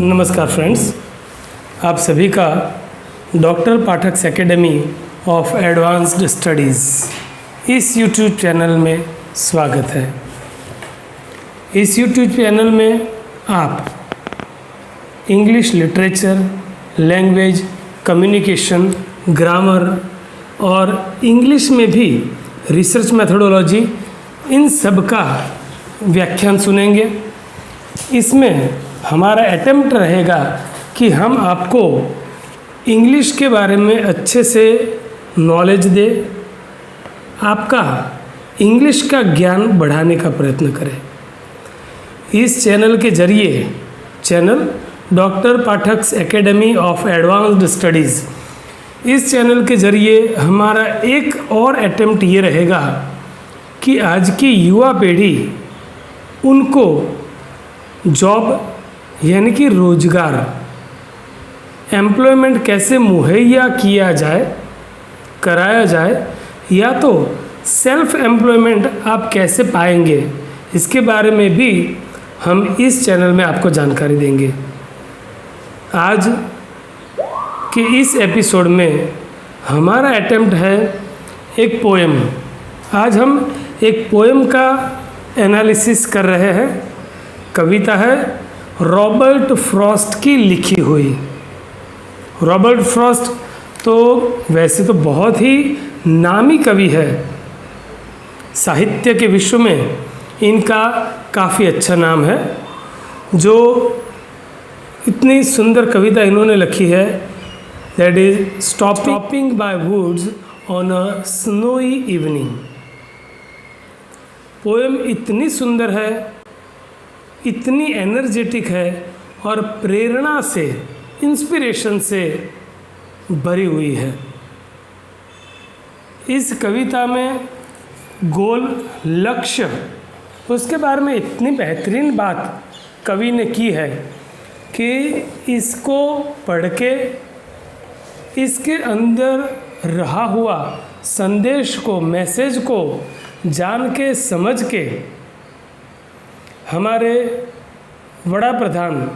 नमस्कार फ्रेंड्स, आप सभी का doctor Pathak academy of advanced studies इस यूट्यूब चैनल में स्वागत है। इस यूट्यूब चैनल में आप English literature, language, communication, grammar और इंग्लिश में भी रिसर्च मेथोडोलॉजी, इन सब का व्याख्यान सुनेंगे। इसमें हमारा अटेम्प्ट रहेगा कि हम आपको इंग्लिश के बारे में अच्छे से नॉलेज दें, आपका इंग्लिश का ज्ञान बढ़ाने का प्रयत्न करें। इस चैनल के जरिए, channel doctor Pathak academy of advanced studies, इस चैनल के जरिए हमारा एक और अटेम्प्ट ये रहेगा कि आज की युवा पीढ़ी उनको जॉब यानी कि रोजगार, एम्प्लॉयमेंट कैसे मुहैया किया जाए, कराया जाए, या तो सेल्फ एम्प्लॉयमेंट आप कैसे पाएंगे, इसके बारे में भी हम इस चैनल में आपको जानकारी देंगे। आज के इस एपिसोड में हमारा अटेम्प्ट है एक पोएम। आज हम एक पोएम का एनालिसिस कर रहे हैं। कविता है रॉबर्ट फ्रॉस्ट की लिखी हुई। रॉबर्ट फ्रॉस्ट तो वैसे तो बहुत ही नामी कवि है, साहित्य के विश्व में इनका काफ़ी अच्छा नाम है। जो इतनी सुंदर कविता इन्होंने लिखी है, that is stopping by woods on a snowy evening. Poem इतनी सुंदर है, इतनी एनर्जेटिक है और प्रेरणा से, इंस्पिरेशन से भरी हुई है। इस कविता में गोल, लक्ष्य, उसके बारे में इतनी बेहतरीन बात कवि ने की है कि इसको पढ़ के इसके अंदर रहा हुआ संदेश को, मैसेज को जान के, समझ के हमारे वड़ा प्रधान,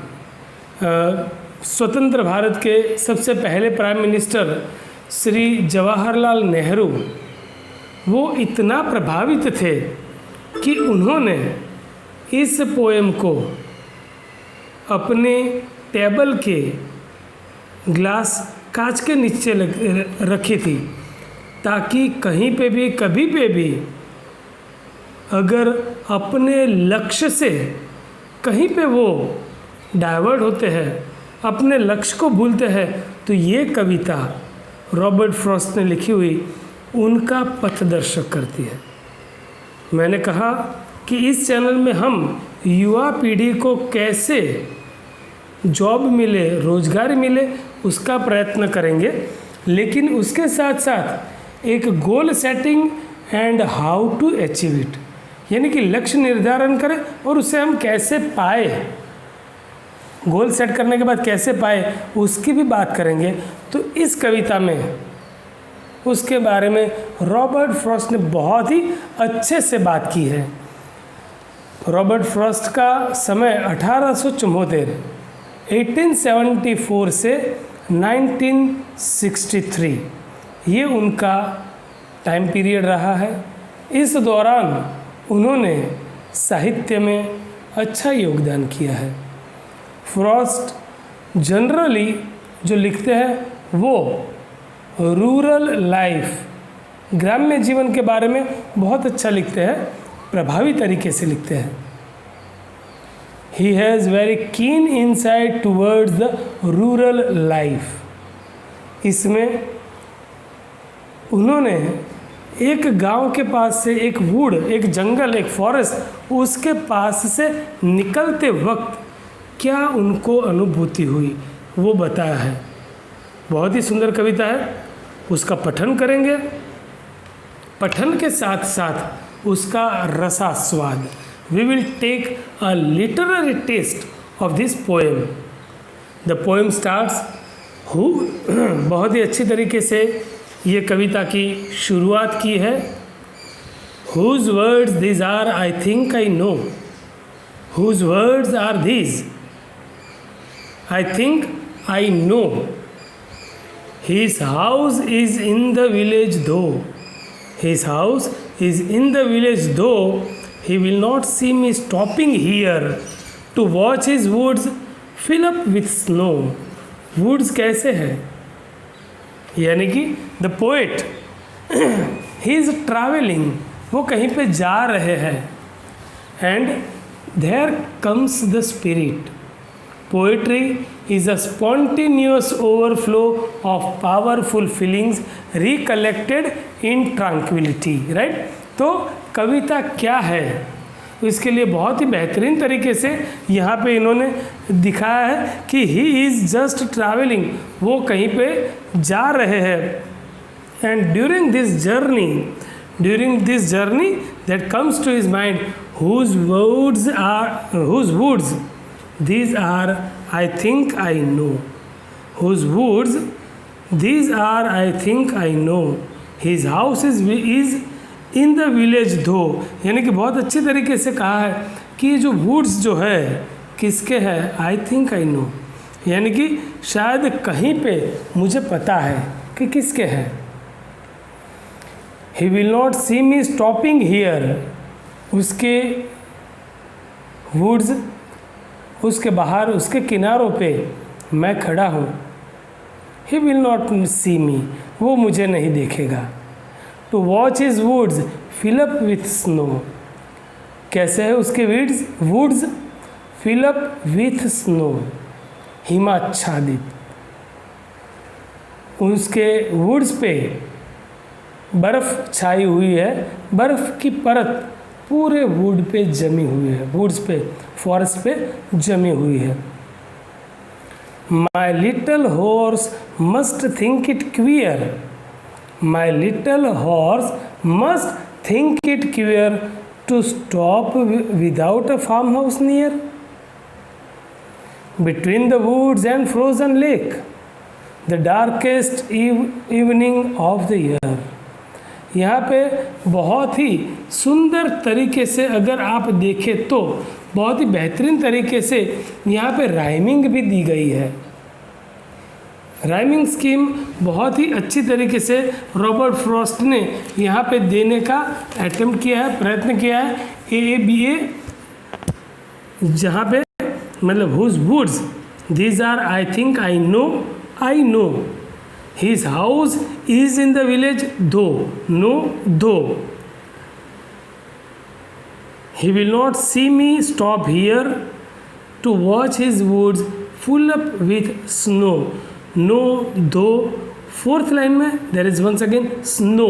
स्वतंत्र भारत के सबसे पहले प्राइम मिनिस्टर श्री जवाहरलाल नेहरू, वो इतना प्रभावित थे कि उन्होंने इस पोएम को अपने टेबल के ग्लास कांच के नीचे रखी थी, ताकि कहीं पे भी, कभी पे भी अगर अपने लक्ष्य से कहीं पे वो डाइवर्ट होते हैं, अपने लक्ष्य को भूलते हैं, तो ये कविता रॉबर्ट फ्रॉस्ट ने लिखी हुई उनका पथदर्शक करती है। मैंने कहा कि इस चैनल में हम युवा पीढ़ी को कैसे जॉब मिले, रोजगार मिले, उसका प्रयत्न करेंगे, लेकिन उसके साथ साथ एक goal setting and how to achieve it, यानी कि लक्ष्य निर्धारण करें और उसे हम कैसे पाए, गोल सेट करने के बाद कैसे पाए, उसकी भी बात करेंगे। तो इस कविता में उसके बारे में रॉबर्ट फ्रॉस्ट ने बहुत ही अच्छे से बात की है। रॉबर्ट फ्रॉस्ट का समय 1874 1874 से 1963 ये उनका टाइम पीरियड रहा है। इस दौरान उन्होंने साहित्य में अच्छा योगदान किया है। फ्रॉस्ट जनरली जो लिखते हैं वो रूरल लाइफ, ग्राम्य जीवन के बारे में बहुत अच्छा लिखते हैं, प्रभावी तरीके से लिखते हैं। He has very keen insight towards the rural life. इसमें उन्होंने एक गांव के पास से, एक वुड, एक जंगल, एक फॉरेस्ट, उसके पास से निकलते वक्त क्या उनको अनुभूति हुई वो बताया है। बहुत ही सुंदर कविता है, उसका पठन करेंगे। पठन के साथ साथ उसका रसास्वाद, we will take a literary taste of this poem. The poem starts who, बहुत ही अच्छी तरीके से ये कविता की शुरुआत की है। Whose words these are, I think I know, whose words are these, I think I know. His house is in the village though. His house is in the village though. He will not see me stopping here to watch his woods fill up with snow. Woods कैसे है? यानी कि the poet he is travelling, वो कहीं पे जा रहे हैं. And there comes the spirit. Poetry is a spontaneous overflow of powerful feelings recollected in tranquillity. Right. तो कविता क्या है, इसके लिए बहुत ही बेहतरीन तरीके से यहाँ पे इन्होंने दिखाया है कि ही इज़ जस्ट ट्रैवलिंग, वो कहीं पे जा रहे हैं. And during this journey that comes to his mind whose woods these are I think I know. Whose woods these are I think I know. His house is in the village दो. यानी कि बहुत अच्छी तरीके से कहा है कि ये जो वुड्स जो है किसके है, आई थिंक आई नो, यानी कि शायद कहीं पे मुझे पता है कि किसके है. He will not see me stopping here. उसके वुड्स, उसके बाहर, उसके किनारों पे मैं खड़ा हूँ. ही विल नॉट सी मी, वो मुझे नहीं देखेगा. To watch his woods fill up with snow. कैसे है उसके woods fill up with snow, हिमाच्छादित. उसके वुड्स पे बर्फ़ छाई हुई है, बर्फ़ की परत पूरे वुड पे जमी हुई है, वुड्स पे, फॉरेस्ट पे जमी हुई है. My little horse must think it queer. My little horse must think it queer to stop without a farmhouse near. Between the woods and frozen lake, the darkest evening of the year. यहाँ पे बहुत ही सुंदर तरीके से अगर आप देखें तो बहुत ही बेहतरीन तरीके से यहाँ पे राइमिंग भी दी गई है. राइमिंग स्कीम बहुत ही अच्छी तरीके से रॉबर्ट फ्रॉस्ट ने यहाँ पे देने का अटेम्प्ट किया है, प्रयत्न किया है. AABA जहाँ पे मतलब whose woods these are I think I know. His house is in the village though. He will not see me stop here to watch his woods full up with snow. Know though. Fourth line में there is once again snow.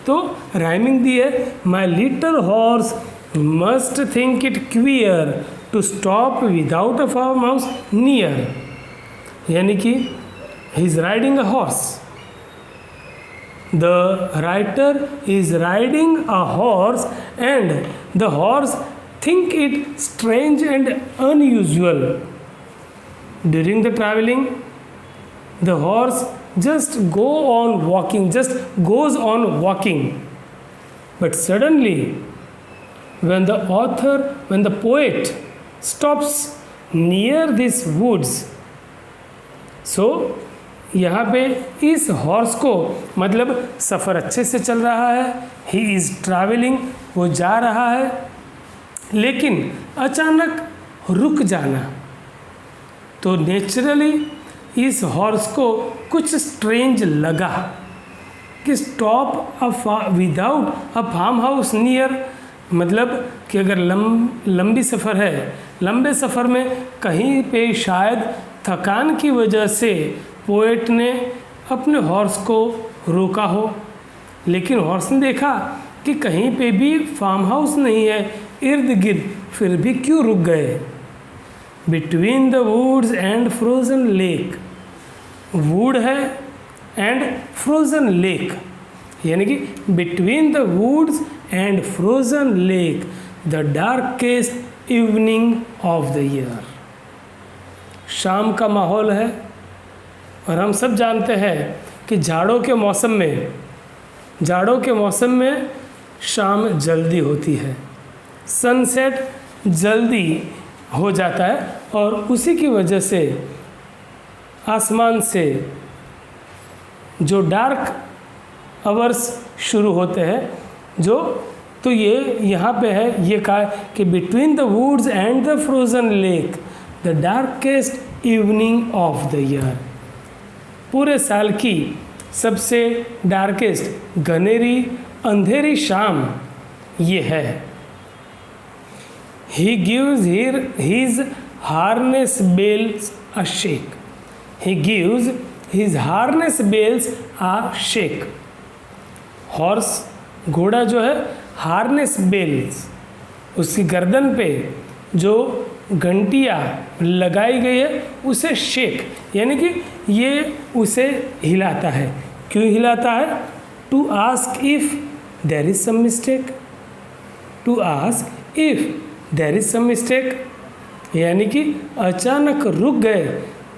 तो rhyming दी है. My little horse must think it queer to stop without a farm house near. यानी कि he is riding a horse. The writer is riding a horse and the horse think it strange and unusual. During the travelling the horse just goes on walking. But suddenly when the poet stops near these woods, so यहाँ पे इस horse को मतलब सफ़र अच्छे से चल रहा है, ही इज़ ट्रैवलिंग, वो जा रहा है, लेकिन अचानक रुक जाना. तो नेचुरली इस हॉर्स को कुछ स्ट्रेंज लगा कि stop without a farm house near. मतलब कि अगर लंबी सफ़र है, लंबे सफ़र में कहीं पे शायद थकान की वजह से पोएट ने अपने हॉर्स को रोका हो, लेकिन हॉर्स ने देखा कि कहीं पे भी फार्म हाउस नहीं है इर्द गिर्द, फिर भी क्यों रुक गए. Between the woods and frozen lake. Wood है एंड फ्रोजन लेक, यानी कि between the woods and frozen lake the darkest evening of the year. शाम का माहौल है और हम सब जानते हैं कि जाड़ों के मौसम में शाम जल्दी होती है, सनसेट जल्दी हो जाता है और उसी की वजह से आसमान से जो डार्क आवर्स शुरू होते हैं जो तो ये यहाँ पे है, ये कहा कि between the woods and the frozen lake the darkest evening of the year, पूरे साल की सबसे डार्केस्ट घनेरी अंधेरी शाम ये है। He gives his harness bells a shake. He gives his harness bells a shake. Horse घोड़ा जो है हार्नेस बेल्स, उसकी गर्दन पे जो घंटियाँ लगाई गई है उसे शेक, यानी कि ये उसे हिलाता है। क्यों हिलाता है? To ask if there is some mistake, to ask if there is some mistake, यानी कि अचानक रुक गए,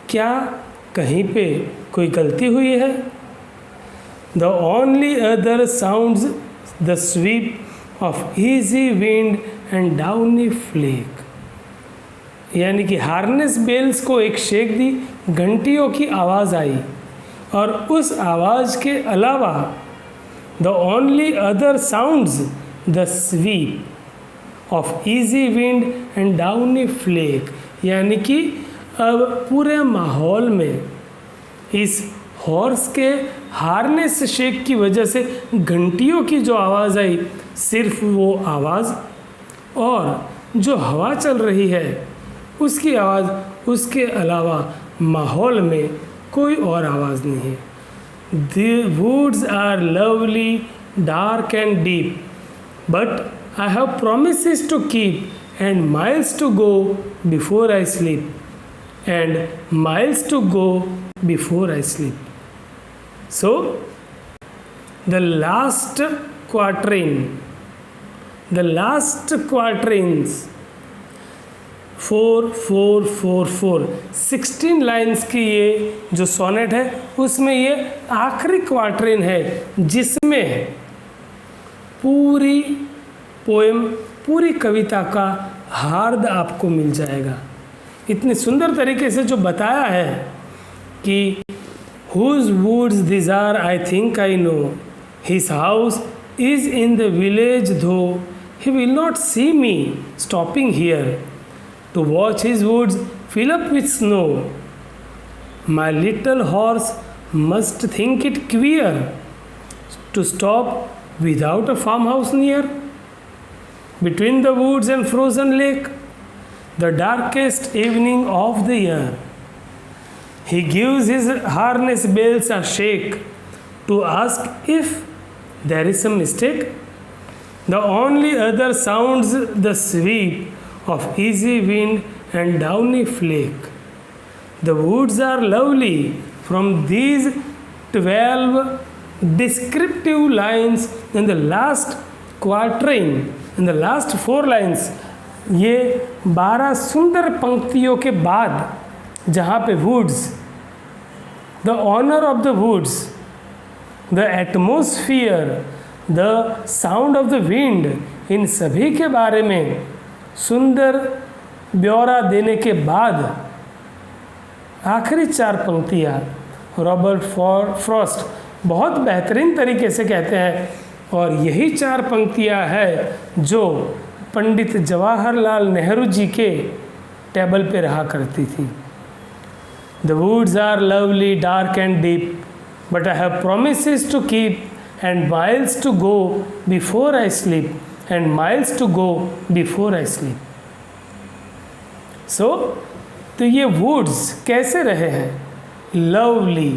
क्या कहीं पे कोई गलती हुई है। The only other sounds the sweep of easy wind and downy flake, यानी कि हार्नेस बेल्स को एक शेक दी, घंटियों की आवाज़ आई और उस आवाज़ के अलावा the only other sounds the sweep of easy wind and downy flake, यानी कि अब पूरे माहौल में इस हॉर्स के हार्नेस शेक की वजह से घंटियों की जो आवाज़ आई, सिर्फ वो आवाज़ और जो हवा चल रही है उसकी आवाज़, उसके अलावा माहौल में कोई और आवाज़ नहीं है। The woods are lovely dark and deep but I have promises to keep and miles to go before I sleep and miles to go before I sleep. So the last quatrain, the last quatrains 4 4 4 4 16 lines की ये जो sonnet है उसमें ये आखिरी क्वार्टरिन है जिसमें पूरी पोएम, पूरी कविता का हार्द आपको मिल जाएगा। इतने सुंदर तरीके से जो बताया है कि whose woods this are I think I know, his house is in the village though he will not see me stopping here to watch his woods fill up with snow. My little horse must think it queer to stop without a farmhouse near. Between the woods and frozen lake, the darkest evening of the year, he gives his harness bells a shake to ask if there is some mistake. The only other sounds the sweep of easy wind and downy flake. The woods are lovely. From these 12 descriptive lines in the last quatrain, in the last 4 lines, ये 12 सुंदर पंक्तियों के बाद जहाँ पे woods, the honor of the woods, the atmosphere, the sound of the wind, इन सभी के बारे में सुंदर ब्यौरा देने के बाद आखिरी 4 पंक्तियाँ रॉबर्ट फ्रॉस्ट बहुत बेहतरीन तरीके से कहते हैं और यही 4 पंक्तियाँ है जो पंडित जवाहरलाल नेहरू जी के टेबल पे रहा करती थी। The woods are lovely dark and deep but I have promises to keep and miles to go before I sleep and miles to go before I sleep. So, तो ये woods कैसे रहे हैं? Lovely,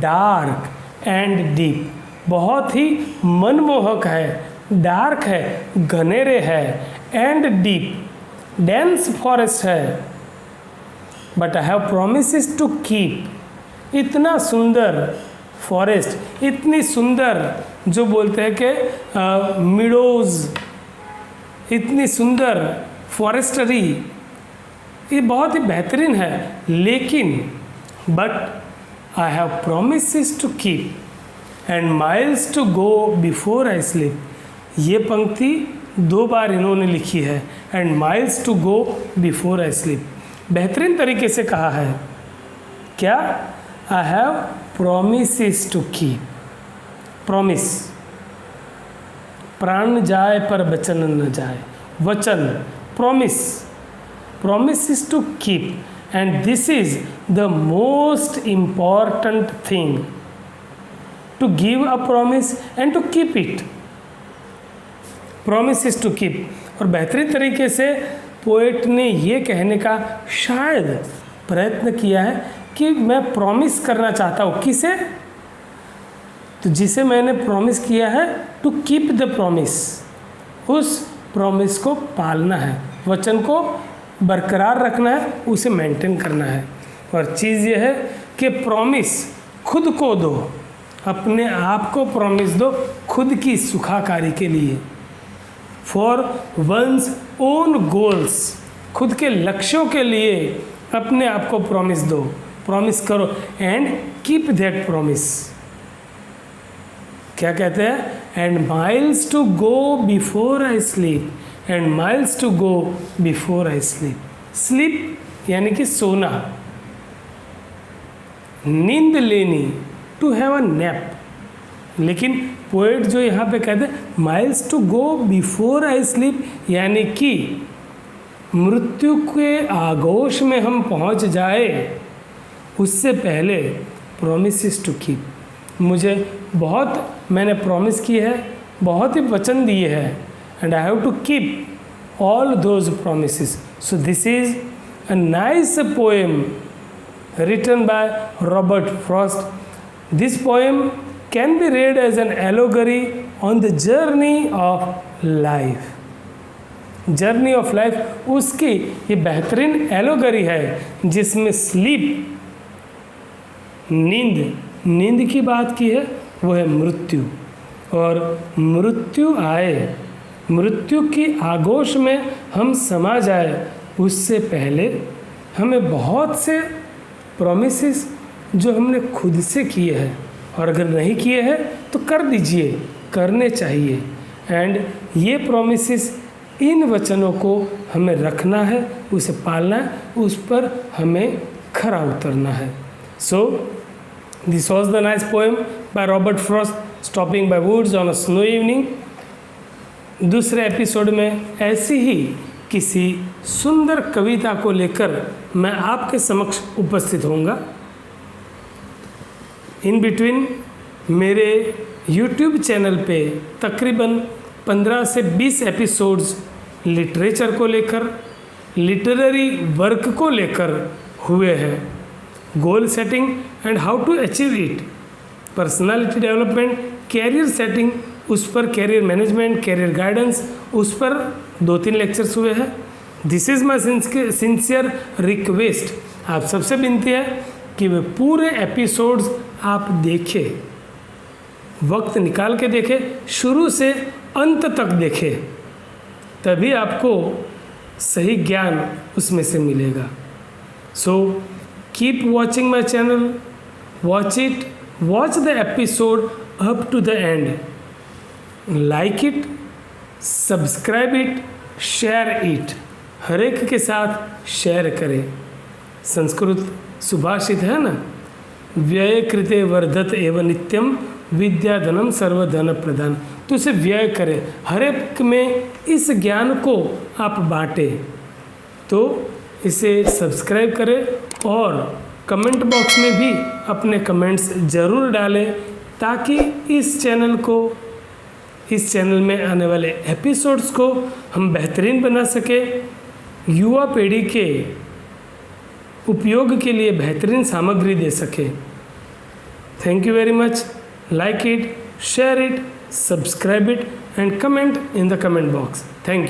dark and deep, बहुत ही मनमोहक है, dark है, घनेरे है, and deep, dense forest है, but I have promises to keep, इतना सुंदर फॉरेस्ट, इतनी सुंदर जो बोलते हैं कि मिडोज़, इतनी सुंदर फॉरेस्टरी, ये बहुत ही बेहतरीन है। लेकिन but I have promises to keep and miles to go before I sleep, ये पंक्ति 2 बार इन्होंने लिखी है, and miles to go before I sleep. बेहतरीन तरीके से कहा है क्या? I have promises to keep. Promise, प्राण जाए पर वचन न जाए, वचन, promise, promise is to keep, and this is the most important thing, to give a promise and to keep it. Promise is to keep. और बेहतरीन तरीके से पोएट ने ये कहने का शायद प्रयत्न किया है कि मैं प्रॉमिस करना चाहता हूँ, किसे? तो जिसे मैंने प्रॉमिस किया है, टू कीप द प्रॉमिस, उस प्रॉमिस को पालना है, वचन को बरकरार रखना है, उसे मेंटेन करना है। और चीज़ ये है कि प्रॉमिस खुद को दो, अपने आप को प्रॉमिस दो खुद की सुखाकारी के लिए, फॉर वंस ओन गोल्स, खुद के लक्ष्यों के लिए अपने आप को प्रॉमिस दो, प्रॉमिस करो, एंड कीप दैट प्रॉमिस। क्या कहते हैं? And miles to go before I sleep, and miles to go before I sleep. Sleep यानी कि सोना, नींद लेनी, टू हैव अ नैप। लेकिन पोएट जो यहाँ पे कहते हैं miles to go before I sleep, यानी कि मृत्यु के आगोश में हम पहुँच जाए उससे पहले प्रॉमिसेस टू कीप। मुझे मैंने प्रॉमिस की है, बहुत ही वचन दिए हैं, and I have to keep all those promises. So this is a nice poem written by Robert Frost. This poem can be read as an allegory on the journey of life. Journey of life उसकी ये बेहतरीन एलोगरी है, जिसमें sleep, नींद की बात की है, वो है मृत्यु। और मृत्यु आए, मृत्यु की आगोश में हम समा जाए उससे पहले हमें बहुत से प्रॉमिसेस जो हमने खुद से किए हैं, और अगर नहीं किए हैं तो कर दीजिए, करने चाहिए। एंड ये प्रॉमिसेस, इन वचनों को हमें रखना है, उसे पालना है, उस पर हमें खरा उतरना है। So this was the nice poem by Robert Frost, stopping by woods on a snow evening. दूसरे एपिसोड में ऐसी ही किसी सुंदर कविता को लेकर मैं आपके समक्ष उपस्थित होऊंगा। इन बिटवीन मेरे YouTube चैनल पे तकरीबन 15 से 20 एपिसोड्स लिटरेचर को लेकर, लिटरेरी वर्क को लेकर हुए हैं। Goal setting and how to achieve it, personality development, career setting, उस पर कैरियर मैनेजमेंट, कैरियर गाइडेंस, उस पर 2-3 लेक्चर्स हुए हैं। This is my sincere request, आप सबसे विनती है कि वे पूरे एपिसोड्स आप देखें, वक्त निकाल के देखें, शुरू से अंत तक देखें, तभी आपको सही ज्ञान उसमें से मिलेगा। So keep watching my channel, watch it, watch the episode up to the end, like it, subscribe it, share it, हर एक के साथ शेयर करें। संस्कृत सुभाषित है ना, व्यय कृते वर्धत एवं नित्यम विद्याधनम सर्वधन प्रदान, तो इसे व्यय करें, हर एक में इस ज्ञान को आप बांटें। तो इसे सब्सक्राइब करें और कमेंट बॉक्स में भी अपने कमेंट्स ज़रूर डालें, ताकि इस चैनल में आने वाले एपिसोड्स को हम बेहतरीन बना सकें, युवा पीढ़ी के उपयोग के लिए बेहतरीन सामग्री दे सके। Thank you very much. Like it, share it, subscribe it, and comment in the comment box. Thank you.